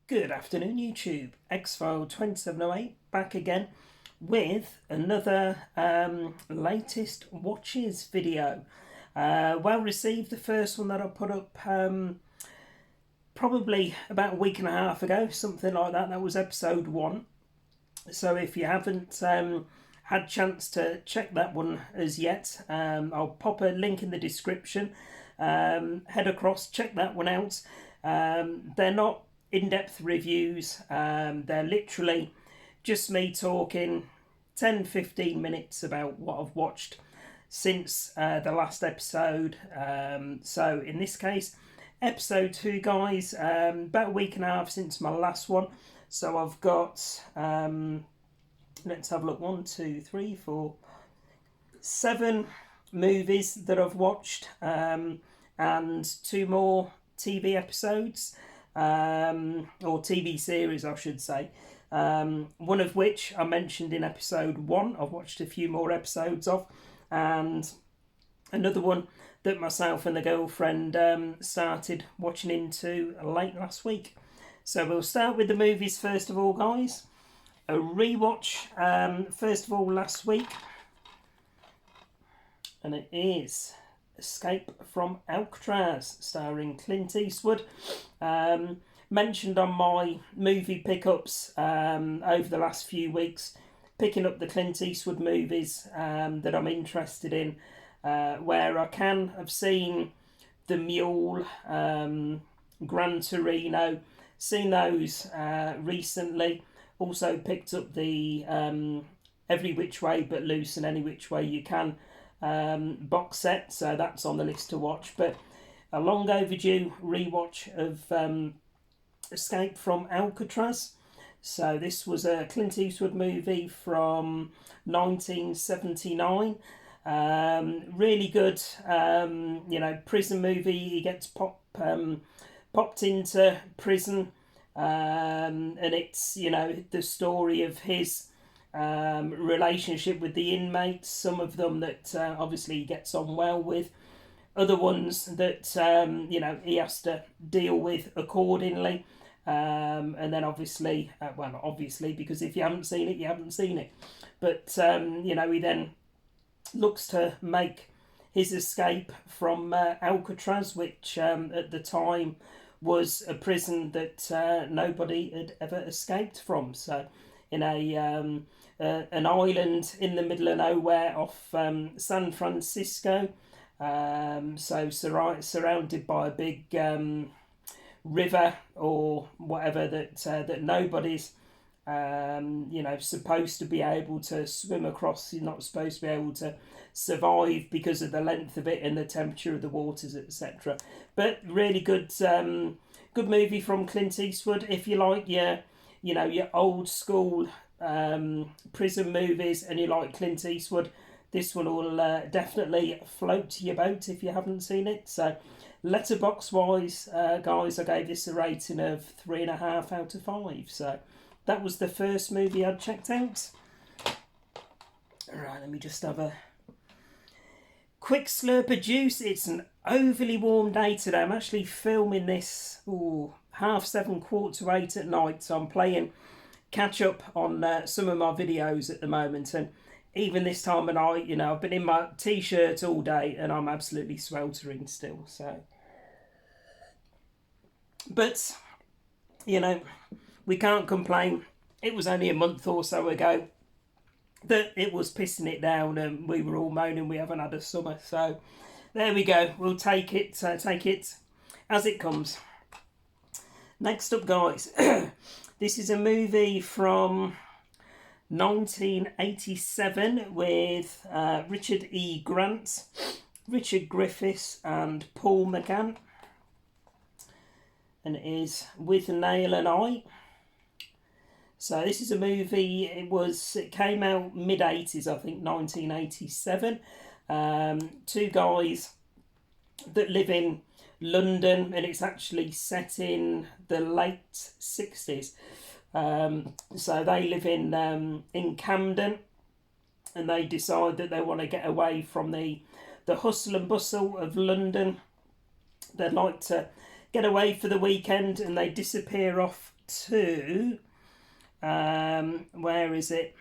Good afternoon, YouTube. Xfile 2708 back again with another latest watches video. Well received, the first one that I put up probably about a week and a half ago, something like that. That was episode 1. So if you haven't had chance to check that one as yet, I'll pop a link in the description. Head across, check that one out. They're not in-depth reviews. They're literally just me talking 10-15 minutes about what I've watched since the last episode. So in this case, episode 2, guys, about a week and a half since my last one. So I've got, let's have a look, 1, 2, 3, 4, 7 movies that I've watched, and 2 more TV episodes, or TV series, I should say. One of which I mentioned in episode 1. I've watched a few more episodes of, and another one that myself and the girlfriend started watching into late last week. So we'll start with the movies first of all, guys. A rewatch, first of all, last week, and it is Escape from Alcatraz, starring Clint Eastwood. Mentioned on my movie pickups over the last few weeks, picking up the Clint Eastwood movies that I'm interested in, where I can have seen The Mule, Gran Torino, seen those recently. Also picked up the Every Which Way But Loose and Any Which Way You Can box set, so that's on the list to watch. But a long overdue rewatch of Escape from Alcatraz. So this was a Clint Eastwood movie from 1979. Really good, prison movie. He gets popped into prison, and it's the story of his relationship with the inmates. Some of them that obviously he gets on well with, other ones that he has to deal with accordingly. And then obviously, not obviously, because if you haven't seen it, you haven't seen it. But he then looks to make his escape from Alcatraz, which at the time was a prison that nobody had ever escaped from. So, in an island in the middle of nowhere off San Francisco, so surrounded by a big river or whatever that nobody's supposed to be able to swim across. You're not supposed to be able to survive because of the length of it and the temperature of the waters, etc. But really good movie from Clint Eastwood. If you like your old school prison movies and you like Clint Eastwood, this one will definitely float your boat if you haven't seen it. So letterbox wise, guys, I gave this a rating of 3.5 out of 5. So that was the first movie I'd checked out. Alright, let me just have a quick slurp of juice. It's an overly warm day today. I'm actually filming this 7:30, 8:15 at night, so I'm playing catch up on some of my videos at the moment. And even this time of night, I've been in my t-shirt all day and I'm absolutely sweltering still. So, but we can't complain. It was only a month or so ago that it was pissing it down and we were all moaning we haven't had a summer. So there we go. We'll take it as it comes. Next up, guys, this is a movie from 1987 with Richard E. Grant, Richard Griffiths and Paul McGann, and it is With Nail and I. So this is a movie, it came out mid-80s, I think, 1987. 2 guys that live in London, and it's actually set in the late 60s. So they live in Camden, and they decide that they want to get away from the hustle and bustle of London. They'd like to get away for the weekend and they disappear off to, where is it?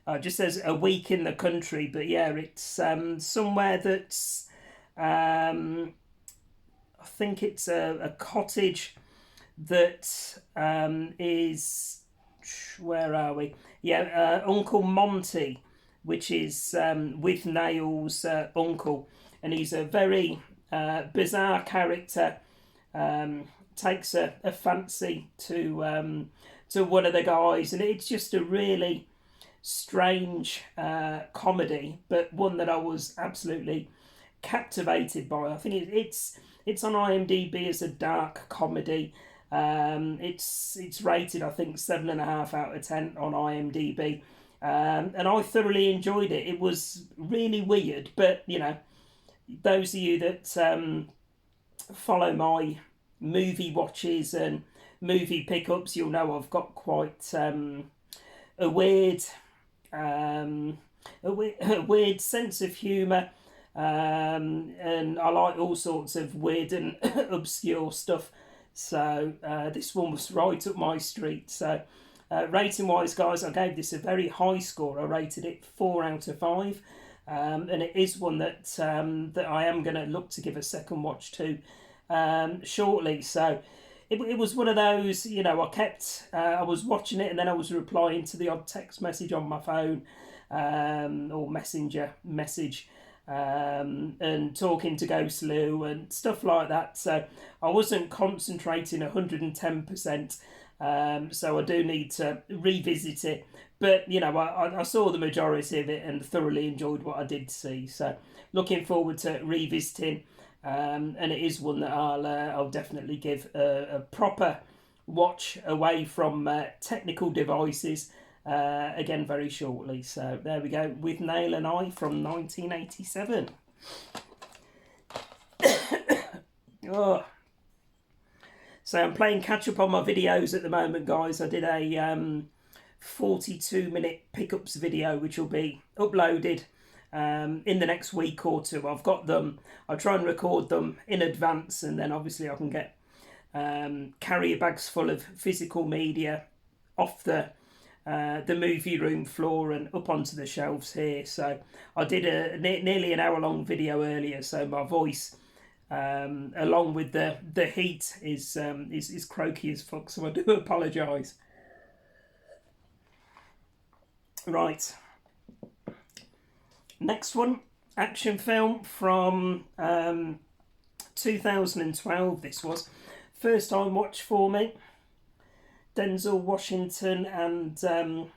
Oh, it just says a week in the country, but yeah, it's somewhere that's, I think it's a cottage that is, where are we? Yeah, Uncle Monty, which is Withnail's uncle, and he's a very bizarre character. Takes a fancy to one of the guys, and it's just a really strange comedy, but one that I was absolutely captivated by. I think it's on IMDb as a dark comedy. It's rated, I think, 7.5 out of 10 on IMDb, and I thoroughly enjoyed it. It was really weird, but you know, those of you that follow my movie watches and movie pickups, you'll know I've got quite a weird a weird sense of humour, and I like all sorts of weird and obscure stuff. So this one was right up my street. So rating wise, guys, I gave this a very high score. I rated it 4 out of 5, and it is one that that I am going to look to give a second watch to shortly. So it was one of those, you know, I was watching it and then I was replying to the odd text message on my phone, or messenger message, and talking to Ghost Lou and stuff like that. So I wasn't concentrating 110%. So I do need to revisit it. But, you know, I saw the majority of it and thoroughly enjoyed what I did see. So looking forward to revisiting. And it is one that I'll definitely give a proper watch away from technical devices again very shortly. So there we go, Withnail and I from 1987. Oh. So I'm playing catch up on my videos at the moment, guys. I did a 42-minute pickups video which will be uploaded in the next week or two. I've got them. I'll try and record them in advance, and then obviously I can get carrier bags full of physical media off the movie room floor and up onto the shelves here. So I did a nearly an hour long video earlier, so my voice, along with the heat, is croaky as fuck. So I do apologise. Right. Next one, action film from 2012. This was first time watch for me. Denzel Washington and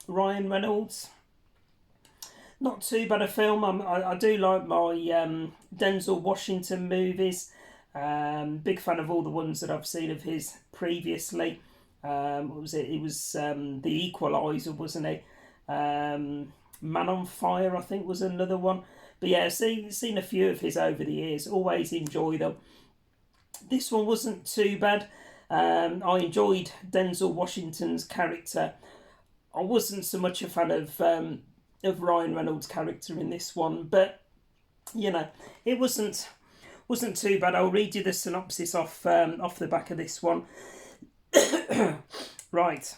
Ryan Reynolds. Not too bad a film. I do like my Denzel Washington movies. Big fan of all the ones that I've seen of his previously. What was it? It was The Equalizer, wasn't it? Man on Fire, I think, was another one. But yeah, seen a few of his over the years. Always enjoy them. This one wasn't too bad. I enjoyed Denzel Washington's character. I wasn't so much a fan of Ryan Reynolds' character in this one, but you know, it wasn't too bad. I'll read you the synopsis off the back of this one. Right.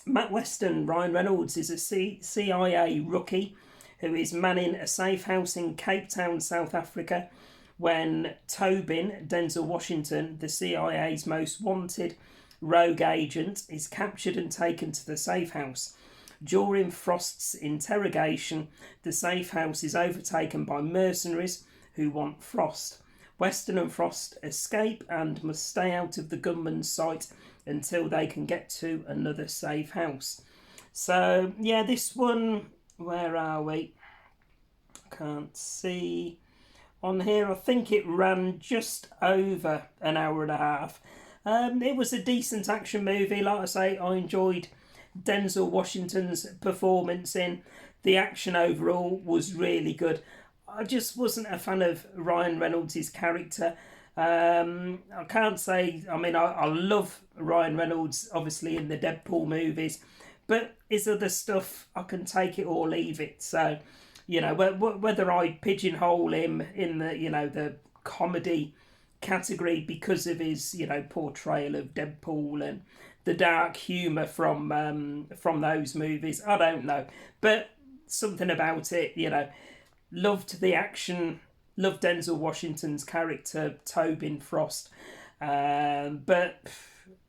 Matt Weston, Ryan Reynolds, is a CIA rookie who is manning a safe house in Cape Town, South Africa, when Tobin, Denzel Washington, the CIA's most wanted rogue agent, is captured and taken to the safe house. During Frost's interrogation, the safe house is overtaken by mercenaries who want Frost. Weston and Frost escape and must stay out of the gunman's sight until they can get to another safe house. So, yeah, this one, where are we? Can't see on here. I think it ran just over an hour and a half. It was a decent action movie. Like I say, I enjoyed Denzel Washington's performance in. The action overall was really good. I just wasn't a fan of Ryan Reynolds' character. I can't say, I mean, I love Ryan Reynolds, obviously, in the Deadpool movies, but his other stuff, I can take it or leave it. So, you know, whether I pigeonhole him in the, you know, the comedy category because of his, portrayal of Deadpool and the dark humour from those movies. I don't know, but something about it, loved the action, loved Denzel Washington's character Tobin Frost, but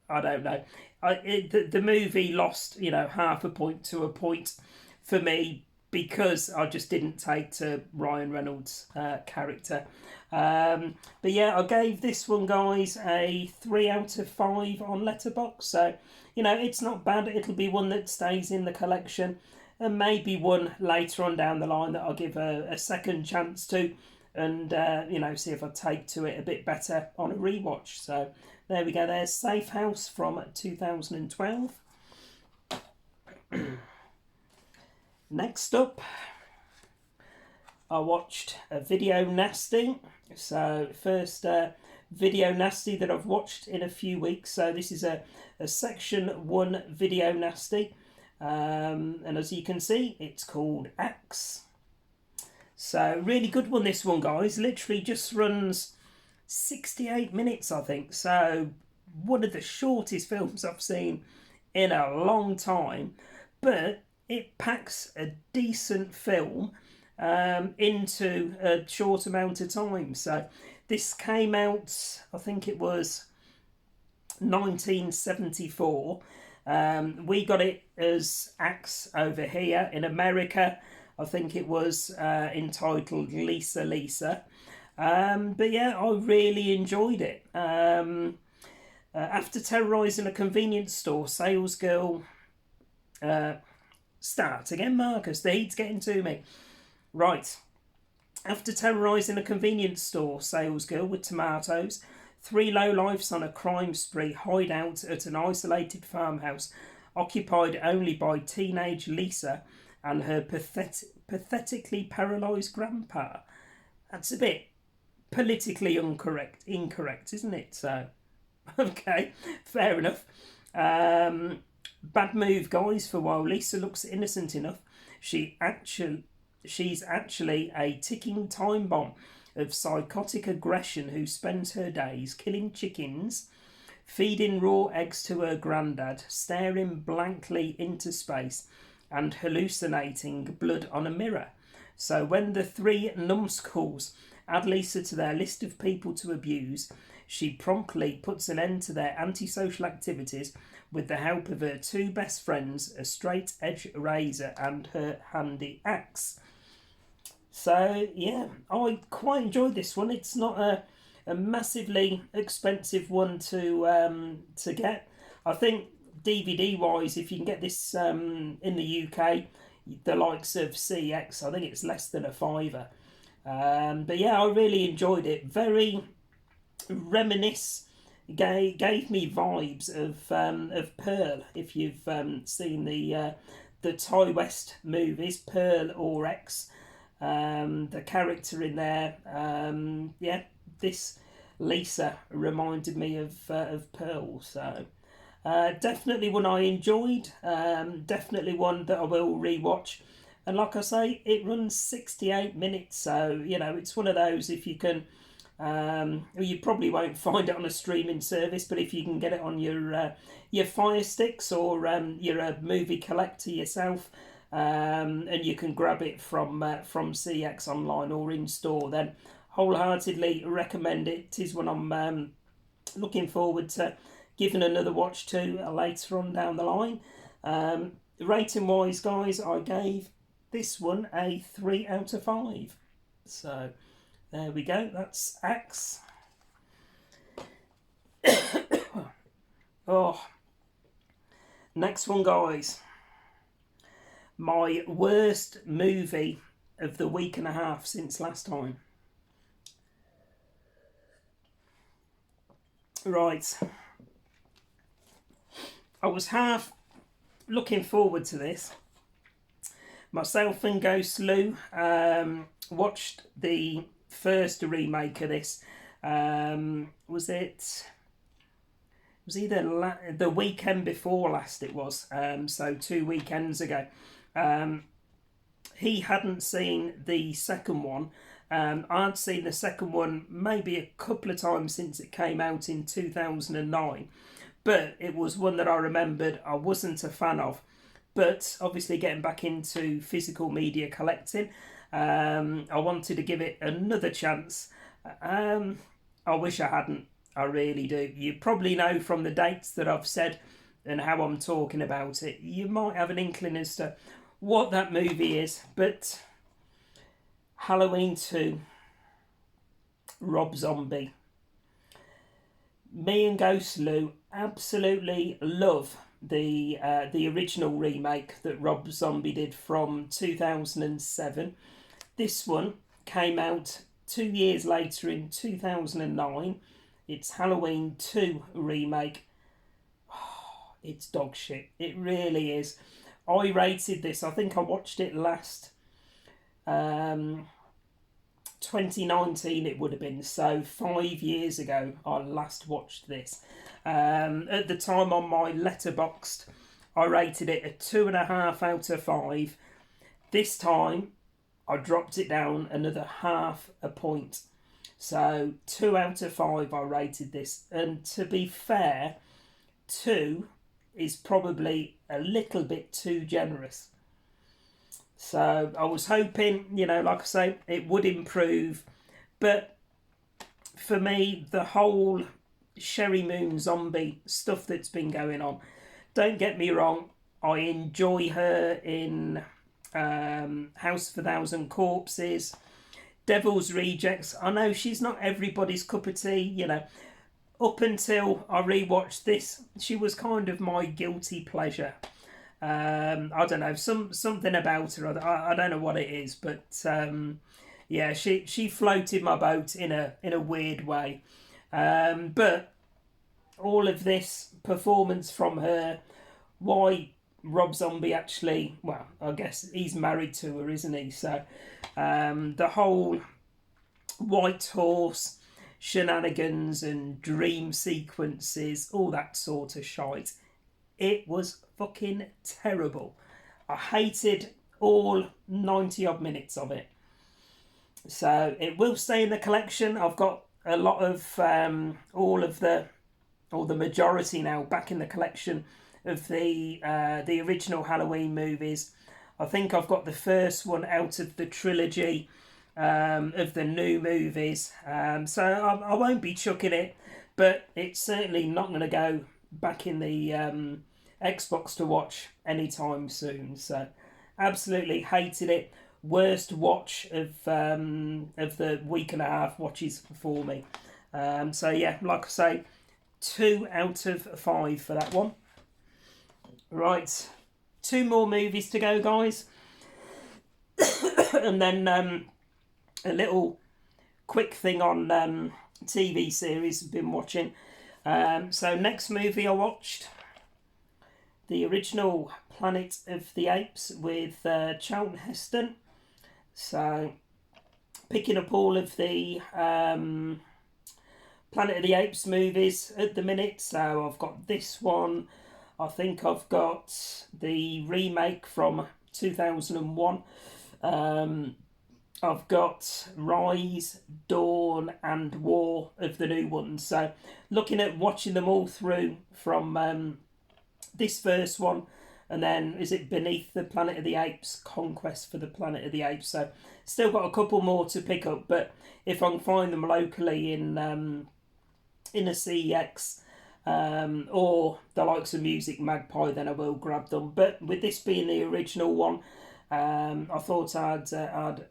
I don't know. The movie lost, half a point to a point for me because I just didn't take to Ryan Reynolds' character. But yeah, I gave this one, guys, a 3 out of 5 on Letterboxd. So, it's not bad. It'll be one that stays in the collection, and maybe one later on down the line that I'll give a second chance to, and see if I take to it a bit better on a rewatch. So there we go. There's Safe House from 2012. Next up, I watched a Video Nasty. So first Video Nasty that I've watched in a few weeks. So this is a Section 1 Video Nasty. And as you can see, it's called Axe. So really good one, this one, guys. Literally just runs 68 minutes, I think. So one of the shortest films I've seen in a long time. But it packs a decent film into a short amount of time. So this came out, I think it was 1974. We got it as Axe over here. In America, I think it was entitled Lisa Lisa. But yeah, I really enjoyed it. After terrorising a convenience store salesgirl... Start again, Marcus. The heat's getting to me. Right. After terrorising a convenience store salesgirl with tomatoes, 3 lowlifes on a crime spree hide out at an isolated farmhouse occupied only by teenage Lisa and her pathetically paralysed grandpa. That's a bit politically incorrect, isn't it? So, okay, fair enough. Bad move, guys, for while Lisa looks innocent enough, she's actually a ticking time bomb of psychotic aggression who spends her days killing chickens, feeding raw eggs to her granddad, staring blankly into space, and hallucinating blood on a mirror. So when the 3 numbskulls add Lisa to their list of people to abuse, she promptly puts an end to their antisocial activities with the help of her 2 best friends, a straight-edge razor and her handy axe. So, yeah, I quite enjoyed this one. It's not a massively expensive one to get. I think DVD-wise, if you can get this in the UK, the likes of CX, I think it's less than a £5. But yeah, I really enjoyed it. Very gave me vibes of Pearl. If you've seen the Ty West movies, Pearl or X, the character in there, this Lisa reminded me of Pearl. So definitely one I enjoyed. Definitely one that I will rewatch. And like I say, it runs 68 minutes, so it's one of those, if you can. You probably won't find it on a streaming service, but if you can get it on your Fire Sticks, or you're a movie collector yourself, and you can grab it from CX online or in store, then wholeheartedly recommend it. It is one I'm looking forward to giving another watch to later on down the line. Rating wise, guys, I gave this one a 3 out of 5. So there we go, that's Axe. Oh, next one, guys. My worst movie of the week and a half since last time. Right. I was half looking forward to this. Myself and Ghost Lou watched the first remake of this. Was either the weekend before last, it was, so 2 weekends ago. He hadn't seen the second one, I'd seen the second one maybe a couple of times since it came out in 2009, but it was one that I remembered I wasn't a fan of. But obviously, getting back into physical media collecting, I wanted to give it another chance. I wish I hadn't. I really do. You probably know from the dates that I've said and how I'm talking about it. You might have an inkling as to what that movie is, but Halloween 2, Rob Zombie. Me and Ghost Lou absolutely love the original remake that Rob Zombie did from 2007. This one came out 2 years later in 2009. It's Halloween 2 remake. Oh, it's dog shit. It really is. I rated this. I think I watched it last 2019 it would have been, so 5 years ago I last watched this. At the time on my Letterboxd I rated it a 2.5 out of 5. This time I dropped it down another half a point, so 2 out of 5 I rated this. And to be fair, 2 is probably a little bit too generous. So I was hoping, like I say, it would improve. But for me, the whole Sherry Moon zombie stuff that's been going on, don't get me wrong, I enjoy her in House of a Thousand Corpses, Devil's Rejects. I know she's not everybody's cup of tea, Up until I rewatched this, she was kind of my guilty pleasure. I don't know, something about her. I don't know what it is, but yeah, she floated my boat in a weird way. But all of this performance from her, why Rob Zombie actually, well, I guess he's married to her, isn't he? So the whole White Horse shenanigans and dream sequences, all that sort of shite. It was fucking terrible. I hated all 90 odd minutes of it. So it will stay in the collection. I've got a lot of the majority now back in the collection of the original Halloween movies. I think I've got the first one out of the trilogy of the new movies. So I won't be chucking it, but it's certainly not going to go back in the Xbox to watch anytime soon. So absolutely hated it. Worst watch of the week and a half watches for me. So yeah, like I say, 2 out of 5 for that one. Right, 2 more movies to go, guys. And then a little quick thing on TV series I've been watching. So next movie I watched, the original Planet of the Apes with Charlton Heston. So picking up all of the Planet of the Apes movies at the minute. So I've got this one. I think I've got the remake from 2001. I've got Rise, Dawn and War of the new ones. So looking at watching them all through from this first one, and then is it Beneath the Planet of the Apes, Conquest for the Planet of the Apes. So still got a couple more to pick up, but if I can find them locally in a CEX or the likes of Music Magpie, then I will grab them. But with this being the original one, I thought I'd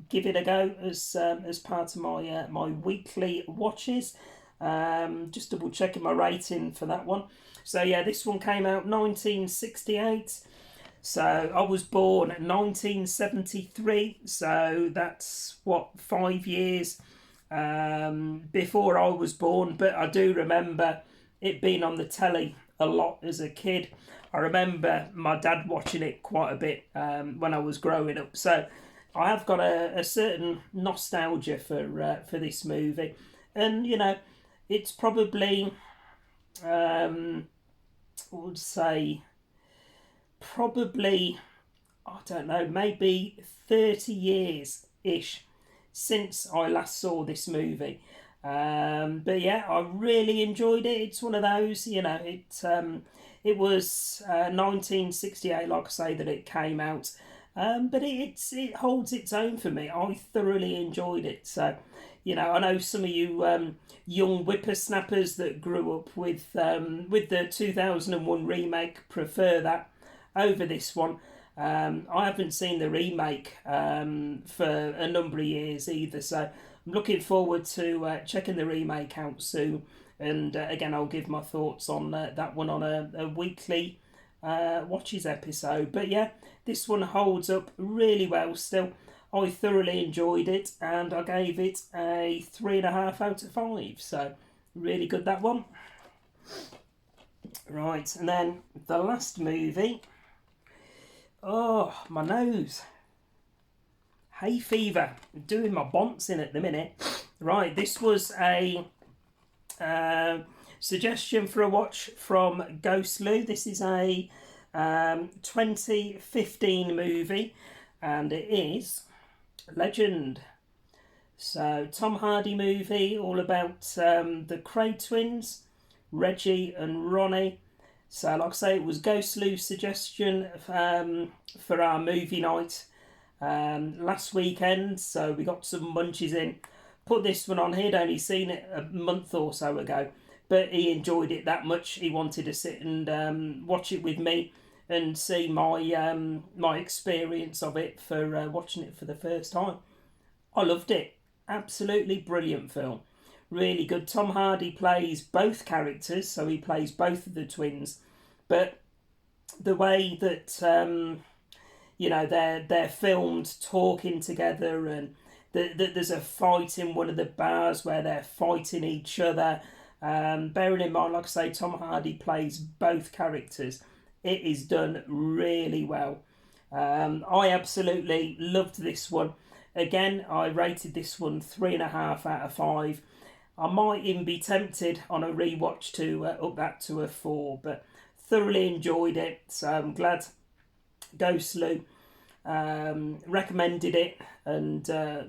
give it a go as part of my my weekly watches. Just double checking my rating for that one. So yeah, this one came out 1968. So I was born in 1973. So that's what, 5 years before I was born. But I do remember it being on the telly a lot as a kid. I remember my dad watching it quite a bit when I was growing up. So I have got a certain nostalgia for this movie, and it's probably I would say probably, I don't know, maybe 30 years ish since I last saw this movie. But yeah, I really enjoyed it. It's one of those, it was 1968, like I say, that it came out. But it holds its own for me. I thoroughly enjoyed it. So, I know some of you young whippersnappers that grew up with the 2001 remake prefer that over this one. I haven't seen the remake for a number of years either, so I'm looking forward to checking the remake out soon. And again, I'll give my thoughts on that one on a weekly watches episode. But yeah, this one holds up really well still. I thoroughly enjoyed it, and I gave it a 3.5 out of 5. So really good, that one. Right, and then the last movie. Oh, my nose. Hay fever. I'm doing my bonts in at the minute. Right, this was a suggestion for a watch from Ghost Lou. This is a 2015 movie, and it is Legend. So, Tom Hardy movie, all about the Cray twins, Reggie and Ronnie. So, like I say, it was Ghost Lou's suggestion for our movie night last weekend. So, we got some munchies in. Put this one on. He'd only seen it a month or so ago, but he enjoyed it that much. He wanted to sit and watch it with me and see my experience of it for watching it for the first time. I loved it. Absolutely brilliant film. Really good. Tom Hardy plays both characters, so he plays both of the twins. But the way that they're filmed talking together, and there's a fight in one of the bars where they're fighting each other. Bearing in mind, like I say, Tom Hardy plays both characters. It is done really well. I absolutely loved this one. Again, I rated this one 3.5 out of 5. I might even be tempted on a rewatch to up that to a 4, but thoroughly enjoyed it. So I'm glad Ghost Lou recommended it and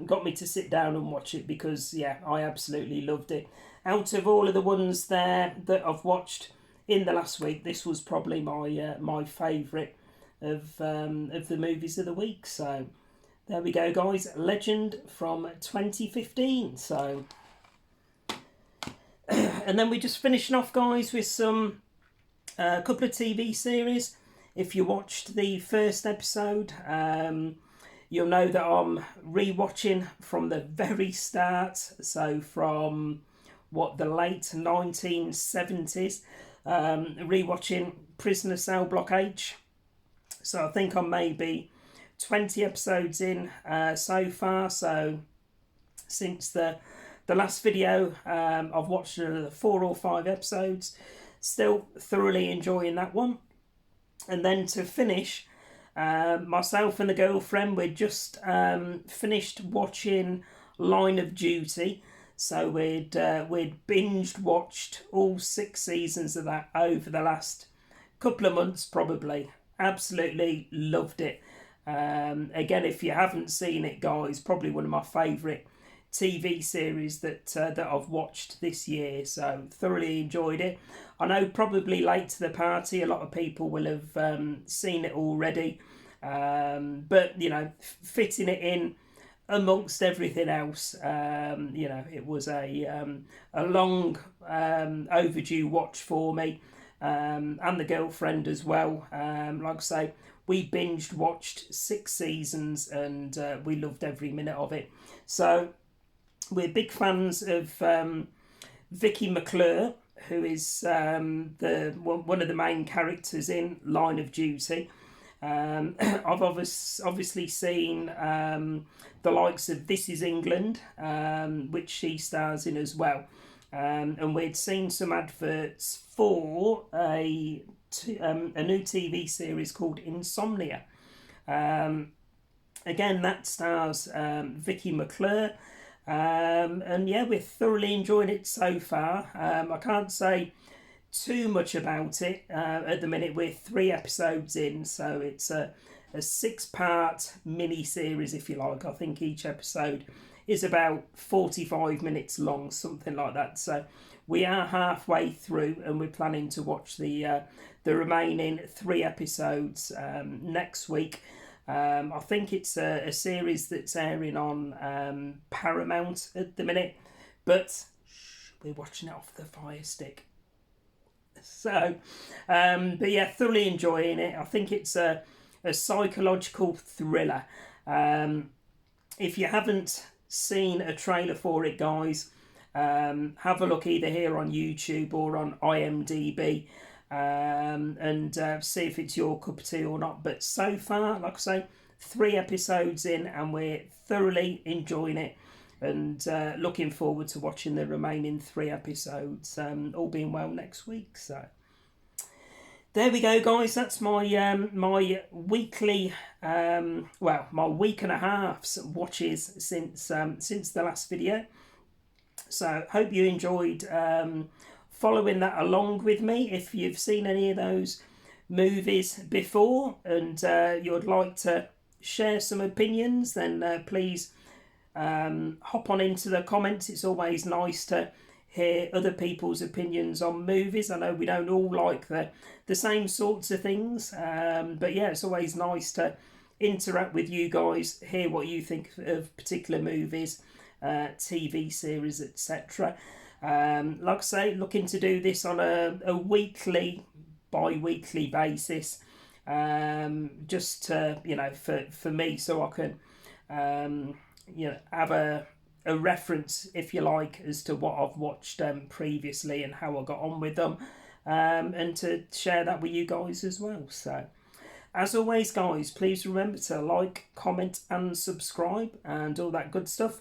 got me to sit down and watch it, because yeah, I absolutely loved it. Out of all of the ones there that I've watched in the last week, this was probably my favourite of the movies of the week. So there we go, guys. Legend from 2015. So, and then we're just finishing off, guys, with some couple of TV series. If you watched the first episode, you'll know that I'm rewatching from the very start. So from the late 1970s, rewatching Prisoner Cell Block H. So I think I'm maybe 20 episodes in so far. So since the last video, I've watched 4 or 5 episodes. Still thoroughly enjoying that one. And then to finish, myself and the girlfriend, we'd just finished watching Line of Duty. So we'd binged watched all 6 seasons of that over the last couple of months probably. Absolutely loved it. Again, if you haven't seen it, guys, probably one of my favourite TV series that I've watched this year. So thoroughly enjoyed it. I know probably late to the party, a lot of people will have seen it already, but fitting it in amongst everything else, it was a long overdue watch for me, and the girlfriend as well. Like I say, we binged watched 6 seasons and we loved every minute of it. So we're big fans of Vicky McClure, who is one of the main characters in Line of Duty. I've obviously seen the likes of This Is England, which she stars in as well. And we'd seen some adverts for a new TV series called Insomnia. Again, that stars Vicky McClure. And yeah, we're thoroughly enjoying it so far. I can't say too much about it at the minute. We're 3 episodes in, so it's a 6-part mini series, if you like. I think each episode is about 45 minutes long, something like that. So we are halfway through, and we're planning to watch the remaining 3 episodes next week. I think it's a series that's airing on Paramount at the minute, but we're watching it off the Fire Stick. So, but yeah, thoroughly enjoying it. I think it's a psychological thriller. If you haven't seen a trailer for it, guys, have a look either here on YouTube or on IMDb, and see if it's your cup of tea or not. But so far, like I say, 3 episodes in, and we're thoroughly enjoying it, and looking forward to watching the remaining 3 episodes, all being well, next week. So there we go, guys. That's my my weekly, my week and a half's watches since the last video. So hope you enjoyed following that along with me. If you've seen any of those movies before and you'd like to share some opinions, then please hop on into the comments. It's always nice to hear other people's opinions on movies. I know we don't all like the same sorts of things, but yeah, it's always nice to interact with you guys, hear what you think of particular movies, TV series, etc. Like I say, looking to do this on a weekly, bi-weekly basis, just to, for me, so I can have a reference, if you like, as to what I've watched previously and how I got on with them, and to share that with you guys as well. So as always, guys, please remember to like, comment and subscribe and all that good stuff,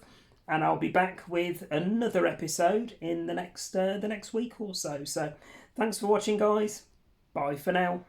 and I'll be back with another episode in the next week or so. So thanks for watching, guys. Bye for now.